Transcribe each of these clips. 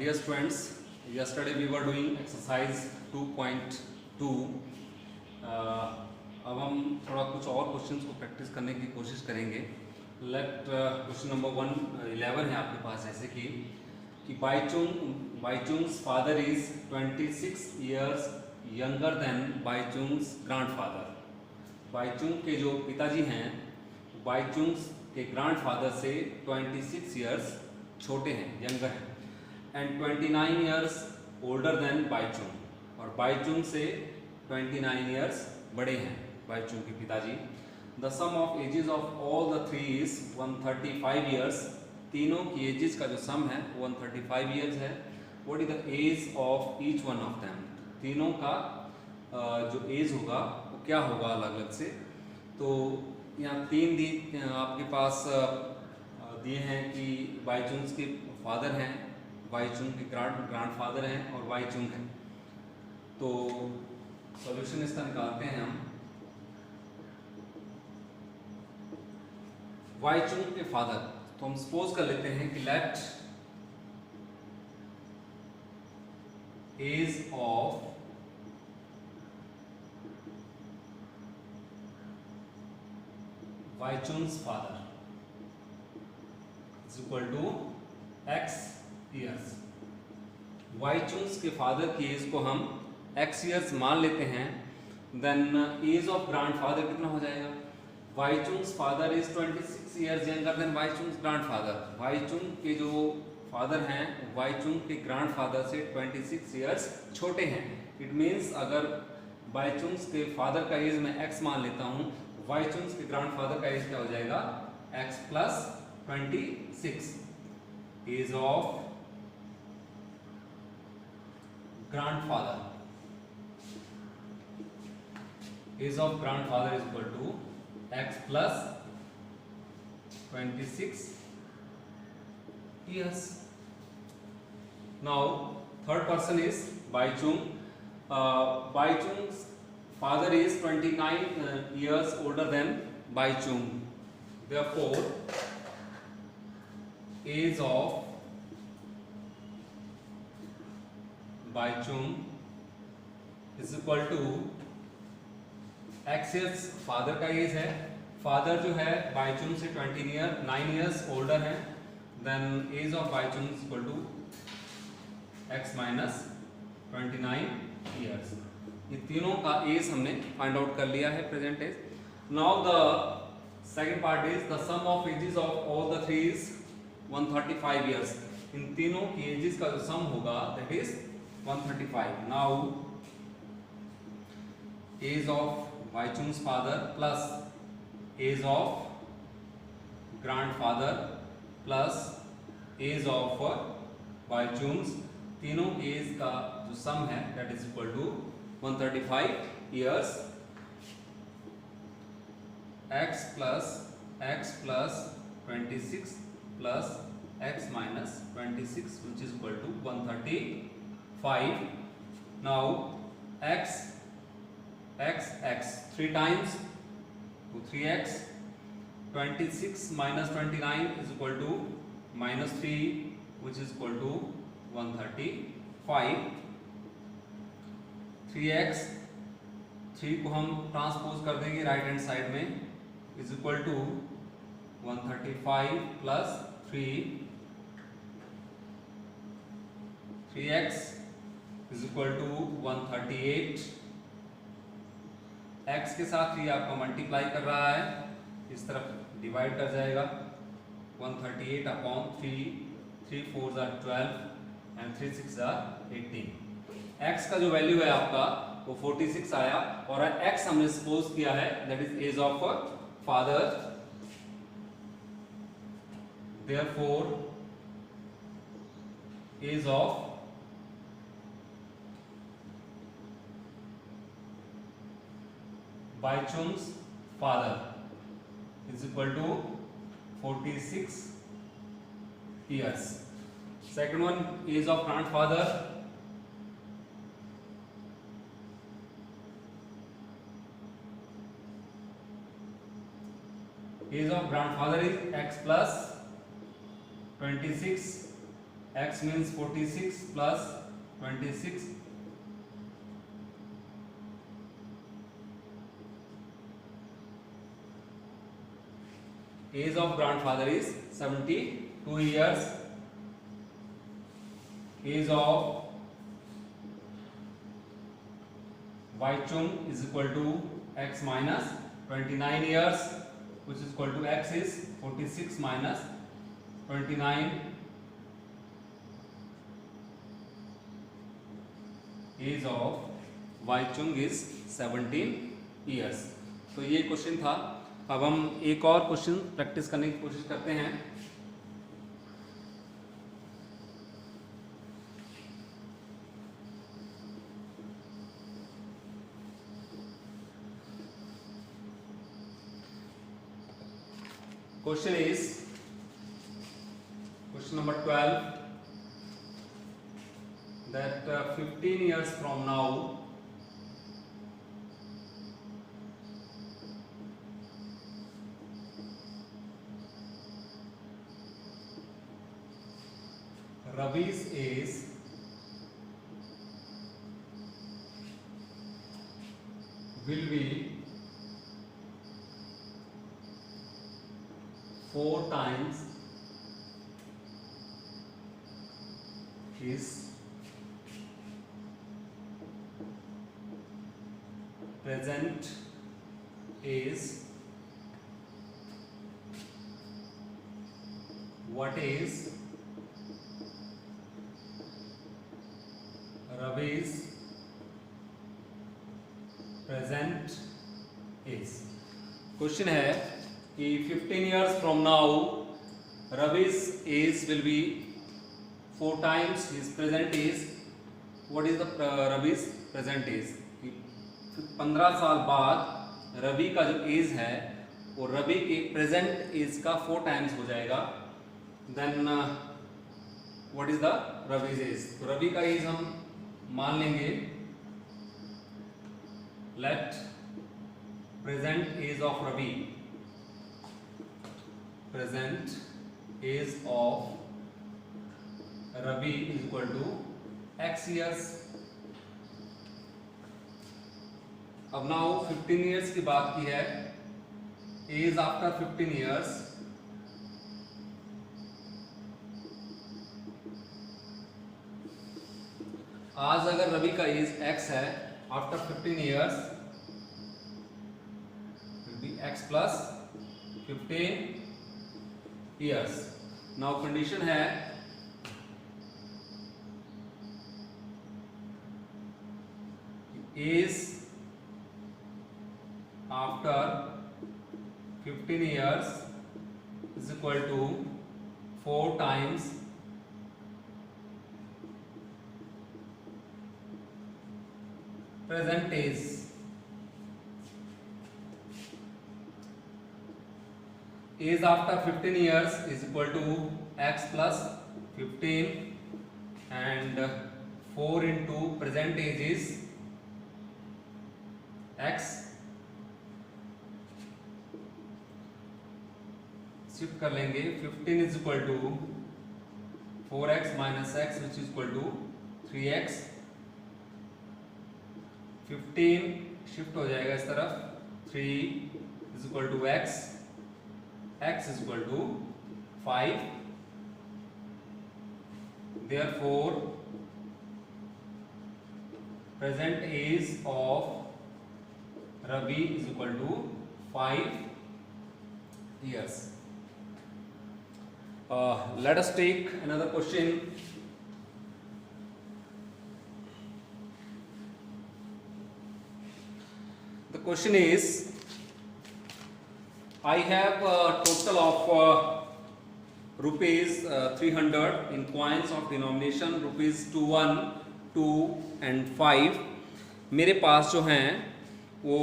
Dear students, yesterday we were doing exercise 2.2. अब हम थोड़ा कुछ और क्वेश्चंस को प्रैक्टिस करने की कोशिश करेंगे. लेट क्वेश्चन नंबर 11 है आपके पास, जैसे कि Baichung's father is 26 years younger than Baichung's grandfather. Baichung के जो पिताजी हैं बाईचुंग्स के ग्रैंडफादर से 26 years छोटे हैं, यंगर हैं, and 29 years older than Baichung, और बाईचुंग से 29 years बड़े हैं बाईचुंग के पिताजी. The sum of ages of all the three is 135 years. तीनों की एजेस का जो सम है 135 years है. What is the age of each one of them. तीनों का जो एज होगा वो क्या होगा अलग अलग से. तो यहाँ तीन आपके पास दिए हैं कि बाईचुंग के फादर हैं, बाईचुंग के ग्रैंडफादर हैं और बाईचुंग हैं. तो सॉल्यूशन इसका निकालते हैं हम. बाईचुंग के फादर, तो हम सपोज कर लेते हैं कि let age of Baichung's father is equal to x years. Baichung's के फादर की एज को हम x years मान लेते हैं. देन एज ऑफ ग्रैंडफादर कितना हो जाएगा. Baichung's father is 26 years younger than Baichung's grandfather. Baichung के जो फादर हैं बाईचुंग के ग्रैंडफादर से 26 years छोटे हैं. इट मीन्स अगर बाईचुंग्स के फादर का एज मैं x मान लेता हूँ, बाईचुंग्स के ग्रैंडफादर का एज क्या हो जाएगा, x plus 26. Age of grandfather, age of grandfather is equal to x plus 26 years. Now third person is Baichung. Baichung's father is 29 years older than Baichung. Therefore age of Baichung is equal to x years father का age है. Father जो है बाईचुंग से 29 years older है. Then age of Baichung is equal to x minus 29 years. ये तीनों का as हमने फाइंड आउट कर लिया है, present age. Now the second part is the sum of ages of all the three is 135 years. इन तीनों की एजेस का जो सम होगा that is 135. Now age of Baichung's father plus age of grandfather plus age of Baichung's, तीनों as का जो सम है that is equal to 135 years. x plus 26 plus x minus 26 which is equal to 135. Now x 3 times to 3x. 26 minus 29 is equal to minus 3 which is equal to 135. 3x 3 को हम transpose कर देंगे right hand side में, is equal to 135 plus 3x is equal to 138. x के साथ 3 आपका multiply कर रहा है, इस तरफ डिवाइड कर जाएगा. 138 upon 3 4 are 12 and 3 6 are 18. x का जो वैल्यू है आपका वो 46 आया, और x हमने सपोज किया है that is age of father. Therefore age of Baichung's father is equal to 46 years. Second one, age of grandfather. Age of grandfather is x plus 26 x means 46 plus 26. Age of grandfather is 72 years. Age of Waichung is equal to x minus 29 years, which is equal to x is 46 minus 29. Age of Waichung is 17 years. तो ये question था. अब हम एक और question practice करने की कोशिश करते हैं. Question is question number 12, that 15 years from now Ravi's age will be 4 times his present age. What is Ravi's present age? Question है कि 15 years from now Ravi's age will be 4 times his present age. What is the Ravi's present age? 15 साल बाद रवि का जो as है वो रवि के present as का 4 टाइम्स हो जाएगा. Then what is the Ravi's age? तो रवि का एज हम मान लेंगे, let present age of Ravi, present age of Ravi is equal to x years. अब now 15 years की बात की है. Age after 15 years आज अगर रवि का एज x है, after 15 years will be x plus 15 years. Now condition है age after 15 years is equal to 4 times present age. Age after 15 years is equal to x plus 15 and 4 into present age is x. Shift कर लेंगे. 15 is equal to 4x minus x which is equal to 3x. 15 shift हो जाएगा इस तरफ. 3 is equal to x. X is equal to 5. Therefore, present age of Ravi is equal to 5 years. Let us take another question. The question is, I have a total of rupees 300 in coins of denomination rupees 2, 1, 2 and 5. मेरे पास जो हैं वो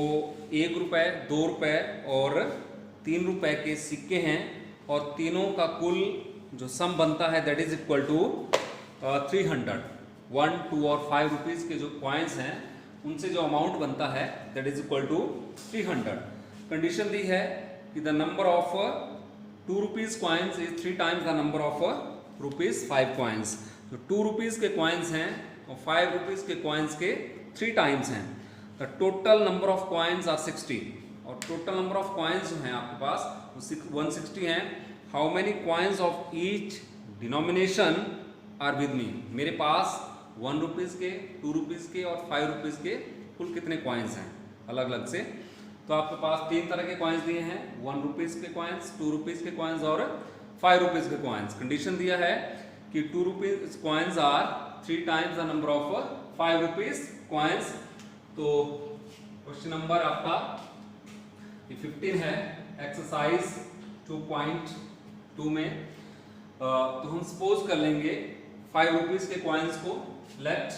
1 रुपये, 2 रुपये और 3 रुपये के सिक्के हैं और तीनों का कुल जो सम बनता है दैट इज इक्वल टू 300. 1, 2 और 5 रुपीज़ के जो कॉइन्स हैं उनसे जो अमाउंट बनता है that is equal to 300. Condition दी है कि the number of 2 rupees coins is 3 times the number of ₹5 coins. तो 2 रुपीज़ के कॉइन्स हैं और 5 रुपीज़ के कॉइन्स के 3 टाइम्स हैं। The total number of coins are 60 और टोटल नंबर ऑफ कॉइन्स जो हैं आपके पास वो 160 हैं। How many coins of each denomination are with me. मेरे पास 1 रुपीज़ के, 2 रुपीज़ के और 5 रुपीज़ के कुल कितने कॉइन्स हैं अलग अलग से। तो आपके पास 3 तरह के कॉइन्स दिए हैं, 1 रुपीज़ के कॉइन्स, 2 रुपीज़ के कॉइन्स और 5 रुपीज़ के कॉइन्स। कंडीशन दिया है कि 2 rupees coins are 3 times the number of 5 rupees coins. तो क्वेश्चन नंबर आपका 15 है एक्सरसाइज 2.2 में। तो हम सपोज कर लेंगे 5 रुपीज़ के कॉइन्स को, let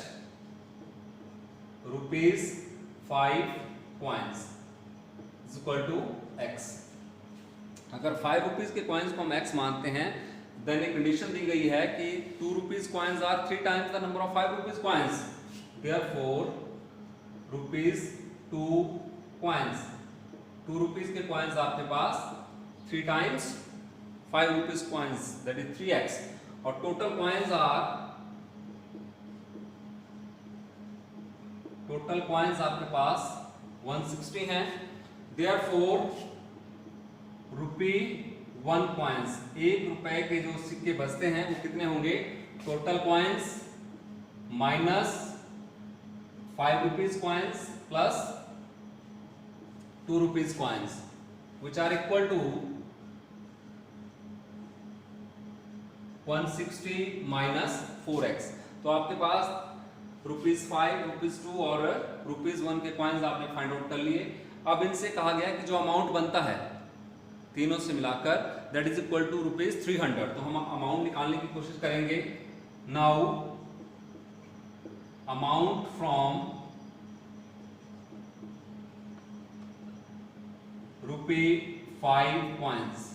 ₹5 coins is equal to x। अगर 5 रुपीज़ के कॉइन्स को हम x मानते हैं, देन एक कंडीशन दी गई है कि 2 rupees coins are 3 times the number of 5 rupees coins, therefore ₹2 coins. 2 rupees के कॉइन्स आपके पास 3 times 5 rupees coins, that is 3x। और टोटल कॉइन्स आपके पास 160 हैं, देयरफॉर ₹1 कॉइन्स, 1 रुपए के जो सिक्के बचते हैं वो कितने होंगे, total coins minus 5 rupees coins plus 2 rupees coins, which are equal to 160 minus 4x। तो आपके पास ₹5, ₹2 और ₹1 के कॉइन्स आपने फाइंड आउट कर लिए। अब इनसे कहा गया कि जो अमाउंट बनता है तीनों से मिलाकर, दैट इज इक्वल टू ₹300। तो हम अमाउंट निकालने की कोशिश करेंगे। Now amount from ₹5 coins.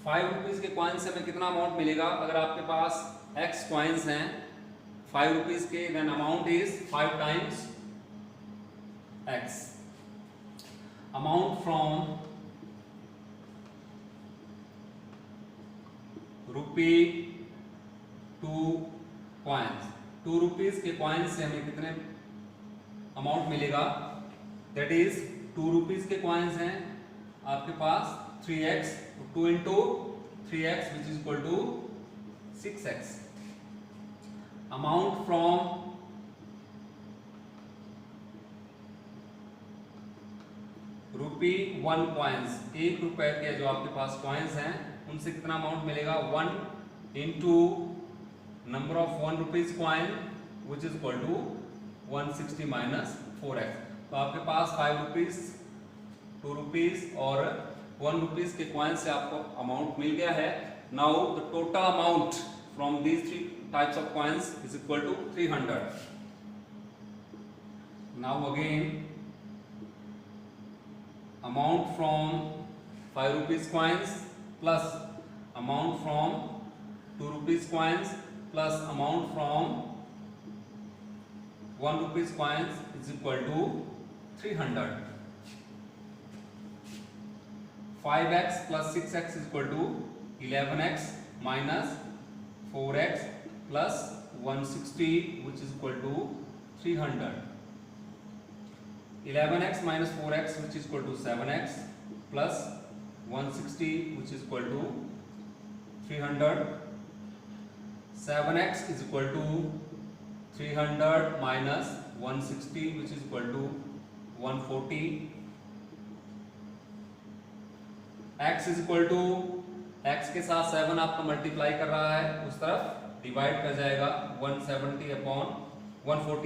5 rupees के कॉइन्स से हमें कितना अमाउंट मिलेगा। अगर आपके पास x कॉइन्स हैं 5 रुपीज़ के, then amount is 5 times x। Amount from ₹2 coins. 2 rupees के कॉइन्स से हमें कितने अमाउंट मिलेगा, दैट इज 2 रुपीज़ के कॉइन्स हैं आपके पास 3x, 2 into 3x which is equal to 6x। Amount from ₹1 coins, 1 रुपए के जो आपके पास कॉइन्स हैं उनसे कितना अमाउंट मिलेगा, 1 into number of 1 rupees coin which is equal to 160 minus 4x। तो आपके पास 5 रुपीज़, 2 रुपीज़ और 1 रुपीज़ के कॉइन से आपको अमाउंट मिल गया है। Now the total amount from these 3 types of coins is equal to 300। Now again amount from 5 rupees coins plus amount from 2 rupees coins plus amount from 1 rupees coins is equal to 300। 5x plus 6x is equal to 11x minus 4x plus 160 which is equal to 300. 11x minus 4x which is equal to 7x plus 160 which is equal to 300. 7x is equal to 300 minus 160 which is equal to 140. x is equal to x के साथ 7 आपका multiply कर रहा है, उस तरफ divide कर जाएगा 140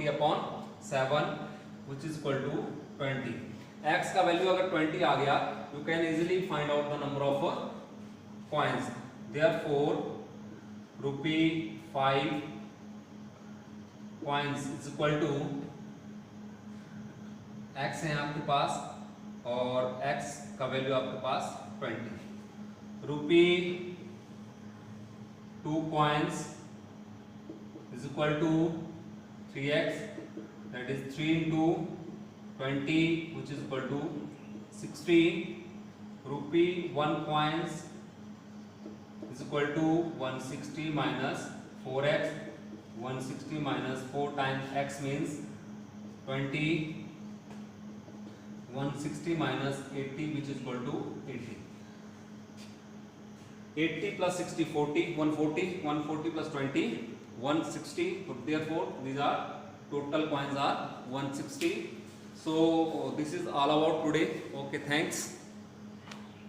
upon 7 which is equal to 20। x का वैल्यू अगर 20 आ गया, you can easily find out the number of coins। therefore ₹5 coins is equal to x है आपके पास और x का वैल्यू आपके पास 20। ₹2 coins is equal to 3x, that is 3 into 20 which is equal to 60। ₹1 coins is equal to 160 minus 4x. 160 minus 4 times x means 20. 160 minus 80 which is equal to 80. 80 plus 60 40, 140, 140 plus 20 160. So therefore these are total coins are 160. So this is all about today. Okay, thanks.